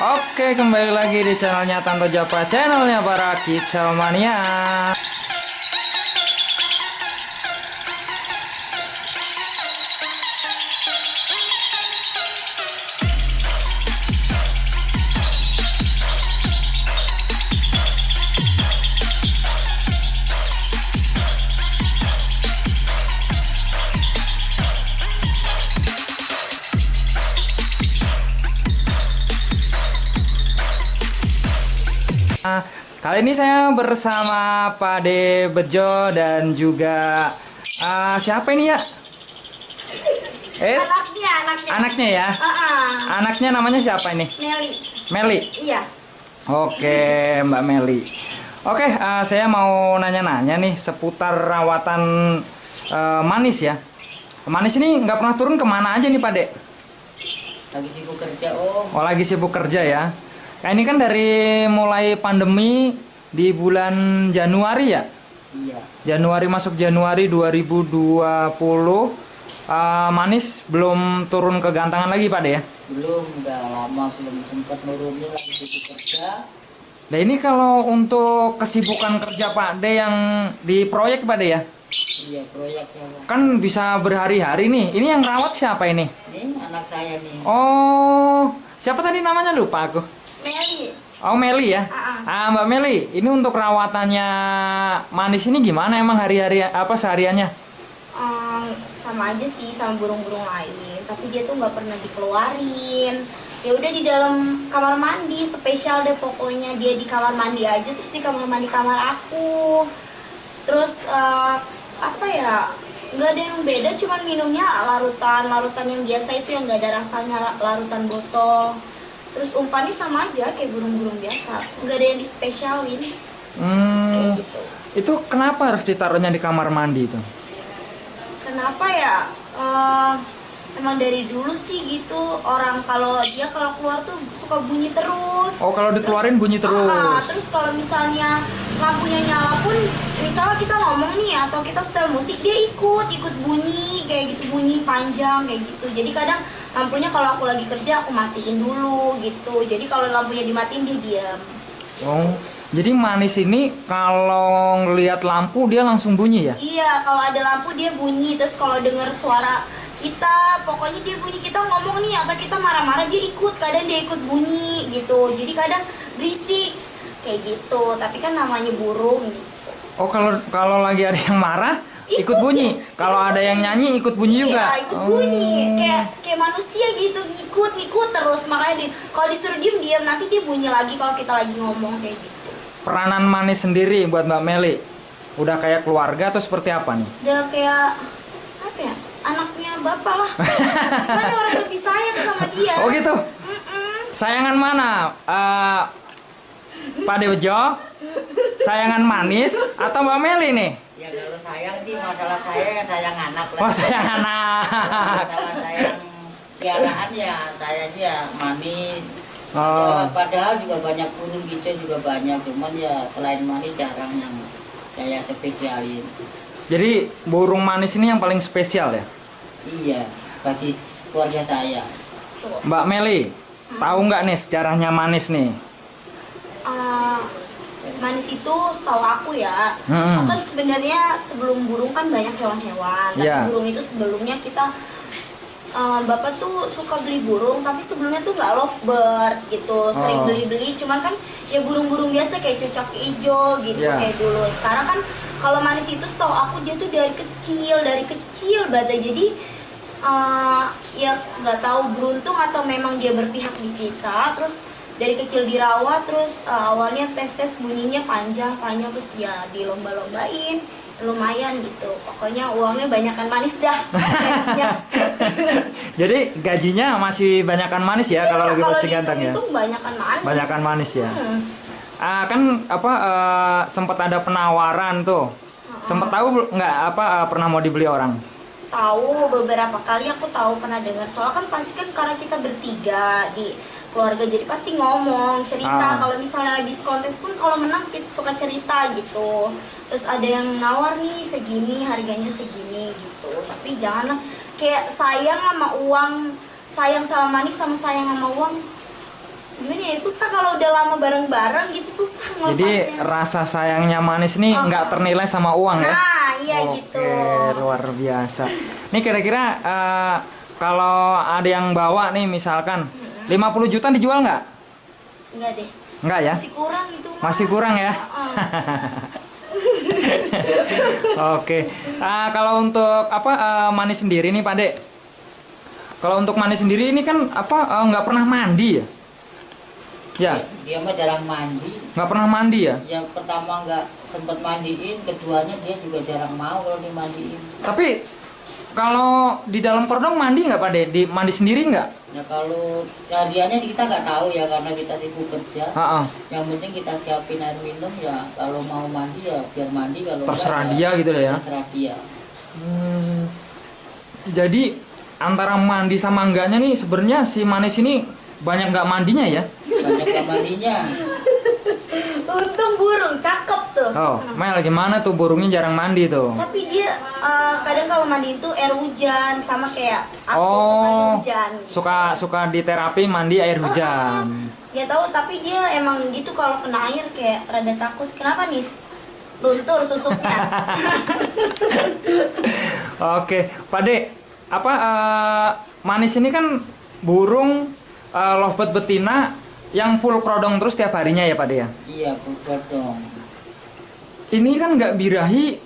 Oke, kembali lagi di channelnya Tanto Japa, channelnya para kicau mania. Kali ini saya bersama Pak De Bejo dan juga siapa ini ya? Anaknya ya? Anaknya namanya siapa ini? Meli. Meli? Iya. Oke, Mbak Meli. Oke, saya mau nanya-nanya nih seputar rawatan Manis ya. Manis ini nggak pernah turun kemana aja nih Pak De? Lagi sibuk kerja Om. Oh, lagi sibuk kerja ya. Nah, ini kan dari mulai pandemi di bulan Januari ya? Iya. Januari masuk Januari 2020. Manis belum turun ke gantangan lagi Pak De ya? Belum, udah lama belum sempat nurunin, lagi sibuk kerja. Nah ini kalau untuk kesibukan kerja Pak De yang di proyek Pak De ya? Iya, proyeknya Om. Kan bisa berhari-hari nih. Ini yang rawat siapa ini? Ini anak saya nih. Oh, siapa tadi namanya lupa aku. Meli. Oh Meli ya? Mbak Meli, ini untuk rawatannya Manis ini gimana emang hari-hari apa sehariannya? Sama aja sih sama burung-burung lain, tapi dia tuh nggak pernah dikeluarin. Ya udah di dalam kamar mandi, spesial deh pokoknya, dia di kamar mandi aja, terus di kamar mandi kamar aku. Terus apa ya? Nggak ada yang beda, cuman minumnya larutan yang biasa itu yang nggak ada rasanya, larutan botol. Terus umpannya sama aja kayak burung-burung biasa, nggak ada yang dispesialin. Kayak gitu. Itu kenapa harus ditaruhnya di kamar mandi itu? Kenapa ya? Emang dari dulu sih gitu, orang kalau keluar tuh suka bunyi terus. Oh, kalau dikeluarin bunyi terus. Terus kalau misalnya lampunya nyala pun, misalnya kita ngomong nih atau kita setel musik, dia ikut bunyi kayak gitu, bunyi panjang kayak gitu. Jadi kadang lampunya kalau aku lagi kerja aku matiin dulu gitu. Jadi kalau lampunya dimatiin dia diam. Oh, jadi Manis ini kalau ngelihat lampu dia langsung bunyi ya? Iya, kalau ada lampu dia bunyi. Terus kalau dengar suara kita, pokoknya dia bunyi, kita ngomong nih atau kita marah-marah dia ikut, kadang dia ikut bunyi gitu. Jadi kadang berisik kayak gitu. Tapi kan namanya burung gitu. Oh, kalau lagi ada yang marah ikut bunyi. Kalau ada yang nyanyi ikut bunyi juga. Iya, ikut bunyi. Kayak manusia gitu, ngikut terus. Makanya kalau disuruh diam, nanti dia bunyi lagi kalau kita lagi ngomong kayak gitu. Peranan Manis sendiri buat Mbak Meli udah kayak keluarga atau seperti apa nih? Udah kayak apa ya? Anaknya bapak lah. Mana orang lebih sayang sama dia. Oh gitu. Sayangan mana? Pak De Bejo, sayangan Manis atau Mbak Meli nih? Ya kalau sayang sih, masalah saya sayang anak lah. Oh, sayang anak. Masalah sayang piaraan ya, sayangnya Manis. Oh. Ya, padahal juga banyak burung gitu juga banyak, cuman ya selain Manis jarang yang saya spesialin. Jadi burung Manis ini yang paling spesial ya? Iya, bagi keluarga saya. Mbak Meli, tahu nggak nih sejarahnya Manis nih? Manis itu setahu aku ya, kan sebenarnya sebelum burung kan banyak hewan-hewan. Tapi burung itu sebelumnya kita bapak tuh suka beli burung, tapi sebelumnya tuh nggak lovebird gitu, sering beli-beli. Cuman kan ya burung-burung biasa kayak cucak hijau gitu kayak dulu. Sekarang kan kalau Manis itu setahu aku dia tuh dari kecil banget. Jadi ya nggak tahu beruntung atau memang dia berpihak di kita. Terus dari kecil dirawat, terus awalnya tes bunyinya panjang terus ya dilomba-lombain, lumayan gitu. Pokoknya uangnya banyakan Manis dah. Jadi gajinya masih banyakan Manis ya, kalau lagi masih ganteng ya? Itu banyakan Manis. Banyakan Manis ya. Kan sempat ada penawaran tuh. Sempat tahu nggak pernah mau dibeli orang? Tahu, beberapa kali aku tahu, pernah dengar. Soalnya kan pasti kan karena kita bertiga di keluarga, jadi pasti ngomong cerita. Kalau misalnya habis kontes pun kalau menang kita suka cerita gitu. Terus ada yang nawar nih segini, harganya segini gitu. Tapi janganlah kayak sayang sama uang, sayang sama Manis sama sayang sama uang gimana ya, susah kalau udah lama bareng-bareng gitu, susah ngelepasnya. Jadi rasa sayangnya Manis nih nggak ternilai sama uang ya? Nah iya Oke, gitu. luar biasa. Nih kira-kira kalau ada yang bawa nih misalkan 50 juta dijual nggak? Enggak deh, Nggak ya? masih kurang itu mah. Masih kurang ya? Oke. Kalau untuk Manis sendiri nih Pak Dek. Kalau untuk Manis sendiri ini kan nggak pernah mandi ya? Ya, Dia mah jarang mandi. nggak pernah mandi ya? Yang pertama nggak sempet mandiin, keduanya dia juga jarang mau kalau dimandiin. Tapi kalau di dalam kordong mandi nggak Pak Dek? Mandi sendiri nggak? Ya kalau hadiahnya kita nggak tahu ya karena kita sibuk kerja. Yang penting kita siapin air minum ya, kalau mau mandi ya biar mandi, kalau Terserah enggak, dia gitu ya? Terserah dia. Jadi antara mandi sama enggaknya nih sebenarnya si Manis ini banyak nggak mandinya ya? Banyak yang mandinya. Untung burung cakep tuh. Oh, Mel gimana tuh burungnya jarang mandi tuh? Tapi dia kadang kalau mandi itu air hujan, sama kayak aku suka air hujan. Suka di terapi mandi air hujan. Gak tahu, tapi dia emang gitu kalau kena air kayak rada takut. Kenapa Nis? Luntur susuknya. Oke, Pak Dek, Manis ini kan burung lovebird betina yang full krodong terus tiap harinya ya Pak Dek ya? Iya, bodong. Ini kan nggak birahi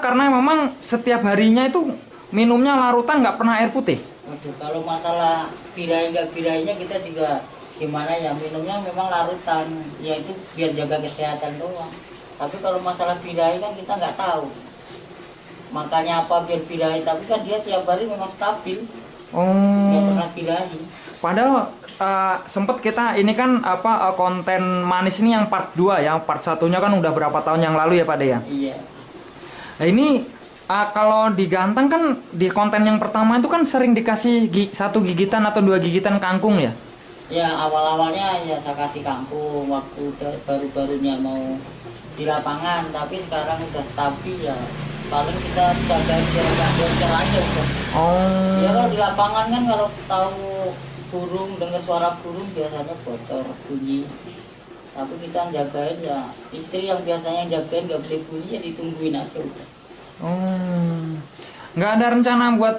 karena memang setiap harinya itu minumnya larutan nggak pernah air putih? Waduh, kalau masalah birahi nggak birahinya kita juga gimana ya, minumnya memang larutan, ya itu biar jaga kesehatan doang. Tapi kalau masalah birahi kan kita nggak tahu makanya apa biar birahi, tapi kan dia tiap hari memang stabil, nggak pernah birahi. Padahal sempet kita ini kan konten Manis ini yang part 2 ya, part satunya kan udah berapa tahun yang lalu ya Pak De ya? Iya. Nah ini kalau digantang kan di konten yang pertama itu kan sering dikasih satu gigitan atau 2 gigitan kangkung ya? Ya awal-awalnya ya saya kasih kangkung waktu baru-barunya mau di lapangan, tapi sekarang udah stabil ya. Paling kita jaga biar nggak bocor aja udah. Oh. Ya kalau di lapangan kan kalau tahu burung, dengar suara burung biasanya bocor bunyi. Tapi kita jagain ya, istri yang biasanya jagain nggak boleh bunyi ya ditungguin aja udah. Oh. Nggak ada rencana buat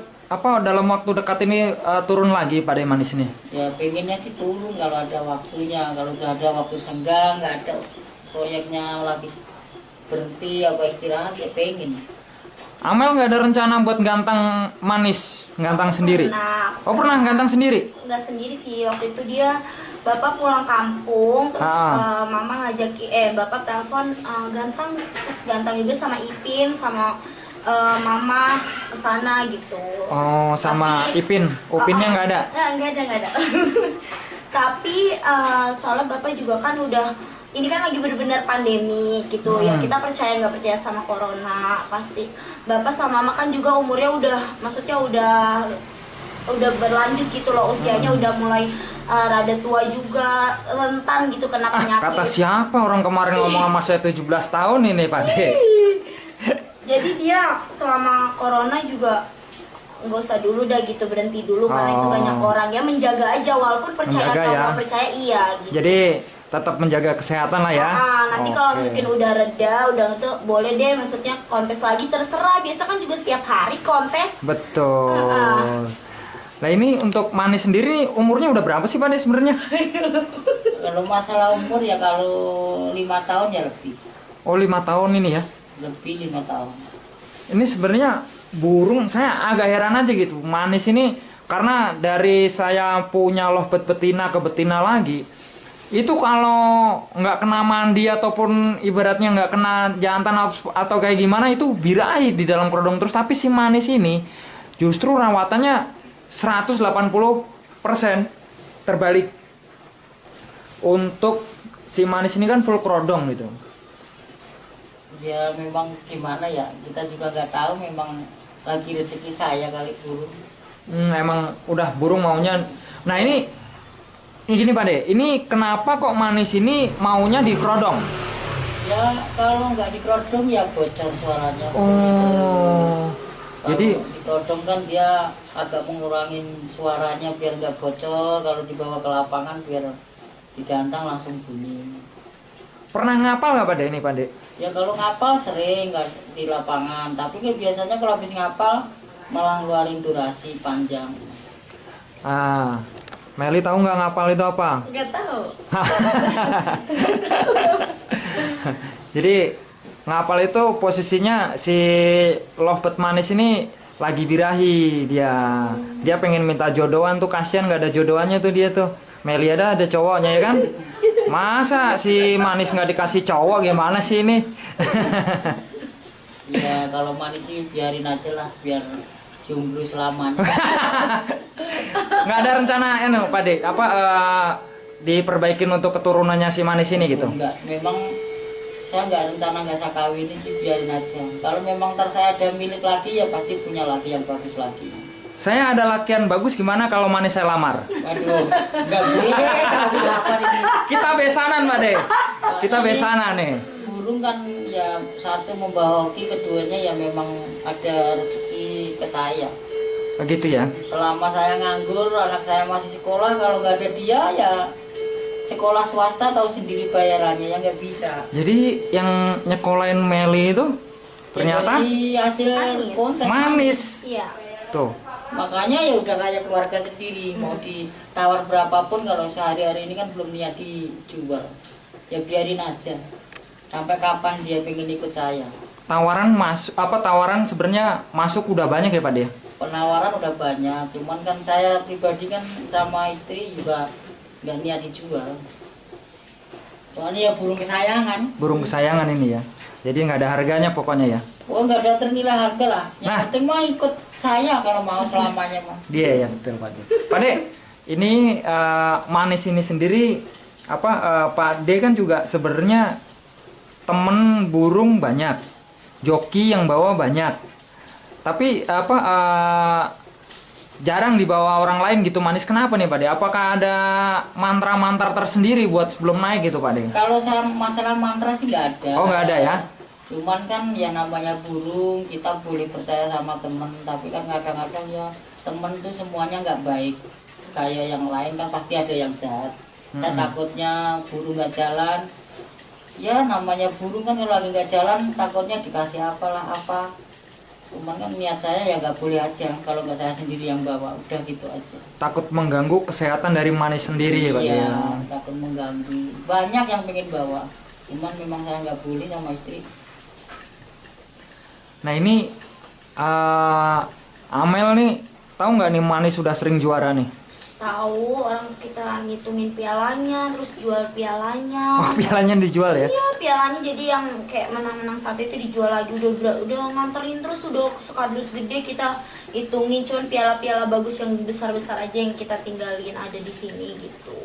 dalam waktu dekat ini turun lagi Pak De Manis ini? Ya pengennya sih turun kalau ada waktunya, kalau udah ada waktu senggang, nggak ada proyeknya lagi berhenti apa istirahat ya pengen. Amel nggak ada rencana buat gantang Manis, gantang sendiri? Pernah gantang sendiri? Nggak sendiri sih, waktu itu dia bapak pulang kampung terus mama ngajak bapak telepon gantang, terus gantang juga sama Ipin sama mama kesana gitu. Oh sama Ipin, Upinnya nggak ada? Nggak ada. Tapi soalnya bapak juga kan udah, ini kan lagi bener-bener pandemi gitu ya, kita percaya nggak percaya sama corona pasti. Bapak sama mama kan juga umurnya udah berlanjut gitu loh, usianya udah mulai rada tua juga, rentan gitu kena penyakit. Kata siapa orang kemarin ngomong sama saya 17 tahun ini Pak De? Jadi dia selama corona juga nggak usah dulu dah gitu, berhenti dulu karena itu banyak orang ya, menjaga aja walaupun percaya atau nggak percaya gitu. Jadi tetap menjaga kesehatan lah ya. Nanti kalau mungkin udah reda, udah itu boleh deh, maksudnya kontes lagi terserah. Biasa kan juga tiap hari kontes. Betul. Nah ini untuk Manis sendiri umurnya udah berapa sih Pak De sebenarnya? Kalau masalah umur ya kalau 5 tahun ya lebih. Oh 5 tahun ini ya? Lebih 5 tahun. Ini sebenarnya burung saya agak heran aja gitu. Manis ini karena dari saya punya lovebird betina ke betina lagi, itu kalau nggak kena mandi ataupun ibaratnya nggak kena jantan atau kayak gimana itu birahi di dalam kerodong terus. Tapi si Manis ini justru rawatannya 180% terbalik. Untuk si Manis ini kan full kerodong gitu. Ya memang gimana ya, kita juga nggak tahu, memang lagi rezeki saya kali burung. Emang udah burung maunya. Nah ini gini Pak De, ini kenapa kok Manis ini maunya di kerodong? Ya kalau nggak di kerodong ya bocor suaranya. Oh. Jadi di kerodong kan dia agak mengurangin suaranya biar nggak bocor. Kalau dibawa ke lapangan biar digantang langsung bunyi. Pernah ngapal nggak Pak De ini Pak De? Ya kalau ngapal sering nggak di lapangan, tapi kan biasanya kalau habis ngapal malah ngeluarin durasi panjang. Ah, Meli tahu nggak ngapal itu apa? Nggak tahu. Jadi ngapal itu posisinya si lovebird manis ini lagi birahi dia. Dia pengen minta jodohan tuh, kasihan nggak ada jodohannya tuh dia tuh. Meli ada cowoknya ya kan? Masa si manis nggak dikasih cowok, gimana sih ini? Ya kalau manis sih biarin aja lah, biar jomblo selamanya. Nggak ada rencana Pak De, apa diperbaikin untuk keturunannya si manis ini gitu? Enggak, memang saya nggak rencana nggak saya kawinin sih, biarin aja. Kalau memang ntar saya ada milik lagi ya pasti punya laki yang bagus lagi. Saya ada laki yang bagus, gimana kalau manis saya lamar? Waduh, nggak boleh kalau dilakukan ini. Kita besanan Pak De, kita Soalnya besanan nih. Burung kan ya satu membawa hoki, keduanya ya memang ada rezeki ke saya. Begitu ya? Selama saya nganggur, anak saya masih sekolah, kalau nggak ada dia ya sekolah swasta tahu sendiri bayarannya, ya nggak bisa. Jadi yang nyekolahin Meli itu ternyata Jadi hasil Manis. kontes manis. Iya. Tuh. Makanya ya udah kayak keluarga sendiri, mau ditawar berapapun kalau sehari-hari ini kan belum niat dijual, ya biarin aja sampai kapan dia pengen ikut saya. Tawaran tawaran sebenarnya masuk udah banyak ya Pak De? Penawaran udah banyak, cuman kan saya pribadi kan sama istri juga nggak niat dijual, soalnya ya burung kesayangan. Burung kesayangan ini ya. Jadi nggak ada harganya pokoknya ya. Oh nggak ada ternilai harga lah, yang Nah. penting mah ikut saya kalau mau selamanya mah. Dia ya betul Pak De. Pak De, ini manis ini sendiri Pak De kan juga sebenarnya temen burung banyak, joki yang bawa banyak, tapi jarang dibawa orang lain gitu manis. Kenapa nih Pak De? Apakah ada mantra-mantra tersendiri buat sebelum naik gitu Pak De? Kalau saya masalah mantra sih nggak ada. Oh, nggak ada ya? Cuman kan ya namanya burung, kita boleh percaya sama temen, tapi kan kadang-kadang ya temen tuh semuanya nggak baik. Kayak yang lain kan pasti ada yang jahat. Saya takutnya burung nggak jalan. Ya namanya burung kan kalau lagi nggak jalan takutnya dikasih apalah apa. Cuman kan niat saya ya nggak boleh aja kalau nggak saya sendiri yang bawa, udah gitu aja. Takut mengganggu kesehatan dari manis sendiri ya Pak De? Iya, takut mengganggu. Banyak yang pengen bawa, cuman memang saya nggak boleh sama istri. Nah ini Amel nih, tahu nggak nih manis sudah sering juara nih? Tahu, orang kita ngitungin pialanya, terus jual pialanya. Oh, pialanya dijual ya? Iya, pialanya jadi yang kayak menang-menang satu itu dijual lagi, udah nganterin terus, udah sekardus gede kita hitungin, cuman piala-piala bagus yang besar-besar aja yang kita tinggalin ada di sini gitu.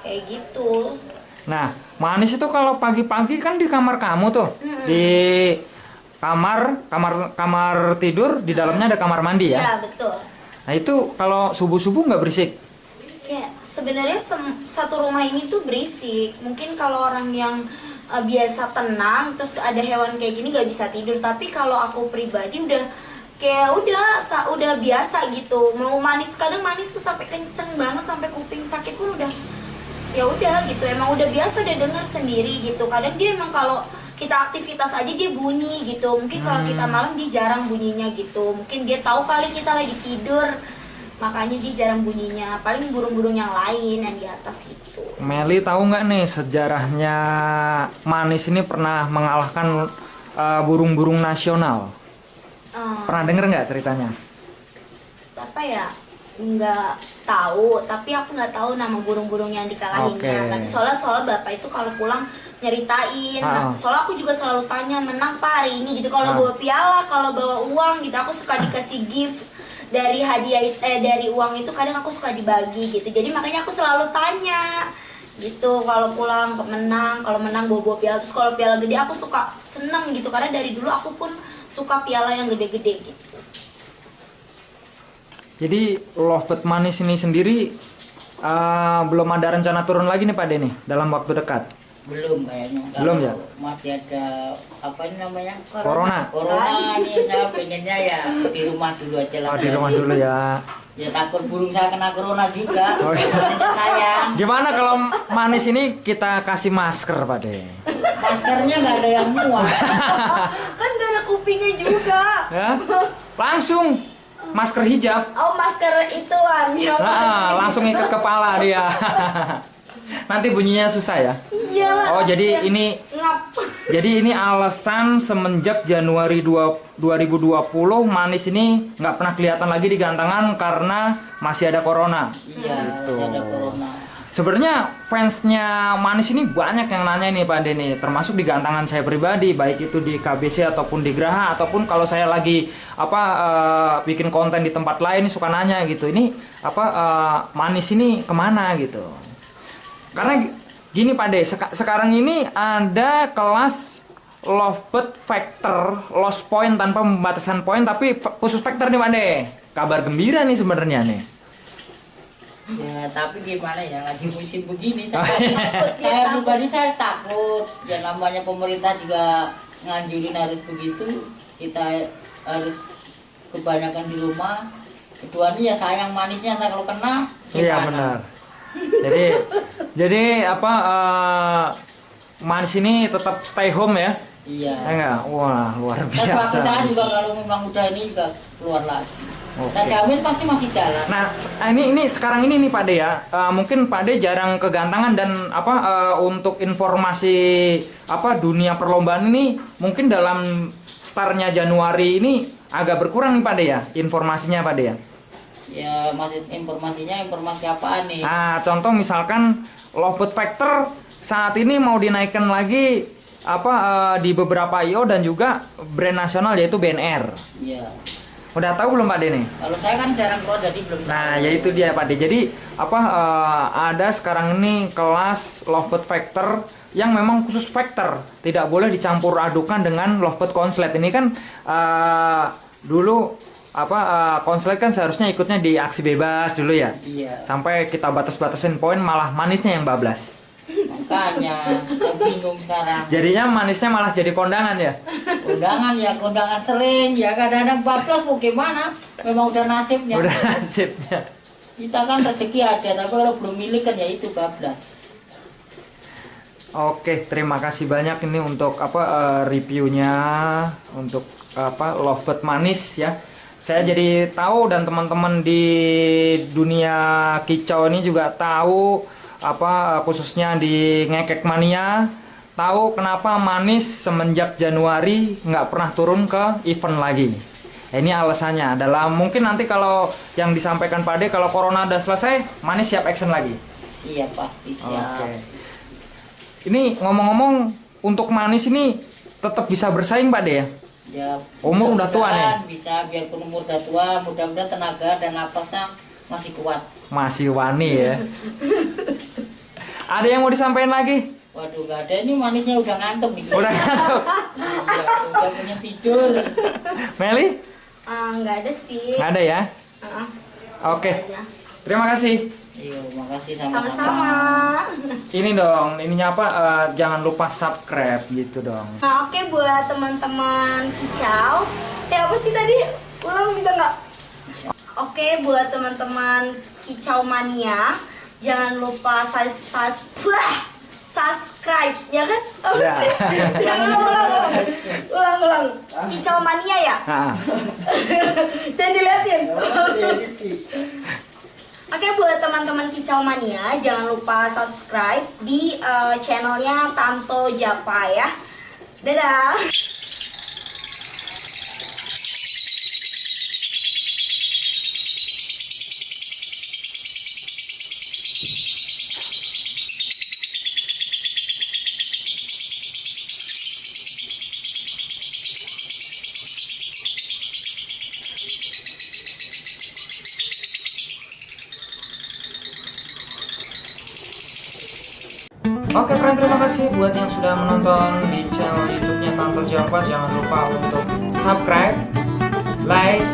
Kayak gitu. Nah, manis itu kalau pagi-pagi kan di kamar kamu tuh, di kamar tidur, di dalamnya ada kamar mandi ya? Iya, betul. Nah itu kalau subuh-subuh nggak berisik? Kayak sebenarnya satu rumah ini tuh berisik. Mungkin kalau orang yang biasa tenang terus ada hewan kayak gini nggak bisa tidur. Tapi kalau aku pribadi udah kayak udah biasa gitu. Mau manis, kadang manis tuh sampai kenceng banget sampai kuping sakit pun udah ya udah gitu. Emang udah biasa udah denger sendiri gitu. Kadang dia emang kalau kita aktivitas aja dia bunyi gitu. Mungkin kalau kita malam dia jarang bunyinya gitu. Mungkin dia tahu kali kita lagi tidur, makanya dia jarang bunyinya. Paling burung-burung yang lain yang di atas gitu. Meli tahu nggak nih sejarahnya manis ini pernah mengalahkan burung-burung nasional? Pernah denger nggak ceritanya? Apa ya? Nggak tahu, tapi aku nggak tahu nama burung-burung yang dikalahinnya. Oke. Tapi soalnya bapak itu kalau pulang nyeritain. Nah, soalnya aku juga selalu tanya, menang Pak hari ini gitu. Kalau bawa piala, kalau bawa uang gitu, aku suka dikasih gift dari hadiah dari uang itu. Kadang aku suka dibagi gitu. Jadi makanya aku selalu tanya gitu. Kalau pulang menang, kalau menang bawa piala. Terus kalau piala gede aku suka seneng gitu. Karena dari dulu aku pun suka piala yang gede-gede gitu. Jadi lovebird manis ini sendiri belum ada rencana turun lagi nih Pak De nih dalam waktu dekat? Belum kayaknya. Belum ya? Masih ada apa ini namanya? Corona. Corona nih, saya pengennya ya di rumah dulu aja lah. Oh, di rumah dulu ya. Ya takut burung saya kena corona juga. Oh, iya. Makanya sayang. Gimana kalau manis ini kita kasih masker, Pak De? Maskernya nggak ada yang muat. Kan gak ada kupingnya juga. Ya. Langsung masker hijab. Oh, masker ituan ya. Langsung ikat kepala dia. Nanti bunyinya susah ya. Iyalah. Oh, jadi ini ngap. Jadi ini alasan semenjak Januari 2020 manis ini nggak pernah kelihatan lagi di gantangan karena masih ada corona. Iya, Gitu. masih ada corona. Sebenarnya fansnya manis ini banyak yang nanya nih Pak Denny, termasuk di gantangan saya pribadi, baik itu di KBC ataupun di Graha ataupun kalau saya lagi bikin konten di tempat lain suka nanya gitu, ini manis ini kemana gitu. Karena gini Pak De, sekarang ini ada kelas Lovebird Factor Lost Point tanpa pembatasan poin, tapi khusus Factor nih Pak De. Kabar gembira nih sebenarnya nih. Ya, tapi gimana ya, lagi musim begini saya pribadi saya takut. Ya namanya pemerintah juga nganjurin harus begitu. Kita harus kebanyakan di rumah. Keduanya ya sayang manisnya, entah kalau kena gimana. Iya benar. Jadi manis ini tetap stay home ya? Iya. Enggak? Wah, luar Dan biasa. saya juga kalau memang udah ini juga keluar lagi. Oke. Nah, jamin pasti masih jalan. Nah, ini sekarang ini nih Pak De ya. Mungkin Pak De jarang ke gantangan dan untuk informasi dunia perlombaan ini mungkin dalam startnya Januari ini agak berkurang nih Pak De ya, informasinya Pak De ya. Ya, maksud informasinya informasi apaan nih? Nah, contoh misalkan Lovebird Factor saat ini mau dinaikkan lagi di beberapa IO dan juga brand nasional yaitu BNR. Iya. Udah tahu belum Pak De nih? Kalau saya kan jarang keluar jadi belum. Nah, yaitu dia Pak De. Jadi ada sekarang ini kelas Lovebird Factor yang memang khusus Factor, tidak boleh dicampur adukan dengan Lovebird Konslet. Ini kan dulu konslet kan seharusnya ikutnya di aksi bebas dulu ya. Iya. Sampai kita batas-batasin poin, malah manisnya yang bablas. Makanya saya bingung sekarang. Jadinya manisnya malah jadi kondangan ya. Kondangan sering ya, kadang-kadang bablas mau gimana? Memang udah nasibnya. Udah nasibnya. Kita kan rezeki ada, tapi kalau belum milik kan ya itu bablas. Oke, terima kasih banyak ini untuk reviewnya untuk Lovebird manis ya. Saya jadi tahu dan teman-teman di dunia kicau ini juga tahu khususnya di ngekek mania tahu kenapa manis semenjak Januari nggak pernah turun ke event lagi. Ini alasannya adalah mungkin nanti kalau yang disampaikan Pak De kalau corona udah selesai manis siap action lagi. Iya pasti siap. Oke. Ini ngomong-ngomong untuk manis ini tetap bisa bersaing Pak De ya? Ya, umur udah tua nih. Bisa, biarpun umur udah tua, mudah-mudahan tenaga dan napasnya masih kuat. Masih wani ya. Ada yang mau disampaikan lagi? Waduh, gak ada, ini manisnya udah ngantuk nih. Udah ngantuk. Iya, udah punya tidur. Meli? Nggak ada sih. Nggak ada ya? Oke. Terima kasih. Iya, makasih sama-sama. Sama-sama. Ini dong, ininya jangan lupa subscribe gitu dong. Nah, oke buat teman-teman kicau. Apa sih tadi? Ulang bisa nggak? Oke buat teman-teman kicau mania, jangan lupa subscribe, ya kan? Ya. Ulang. Kicau mania ya? Jangan diliatin. Oke, buat teman-teman kicau mania, jangan lupa subscribe di channelnya Tanto Japa ya. Dadah. Oke friend, terima kasih buat yang sudah menonton di channel YouTube-nya Tanto Japa. Jangan lupa untuk subscribe, like,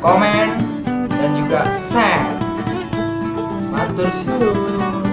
komen, dan juga share. Matur suwun.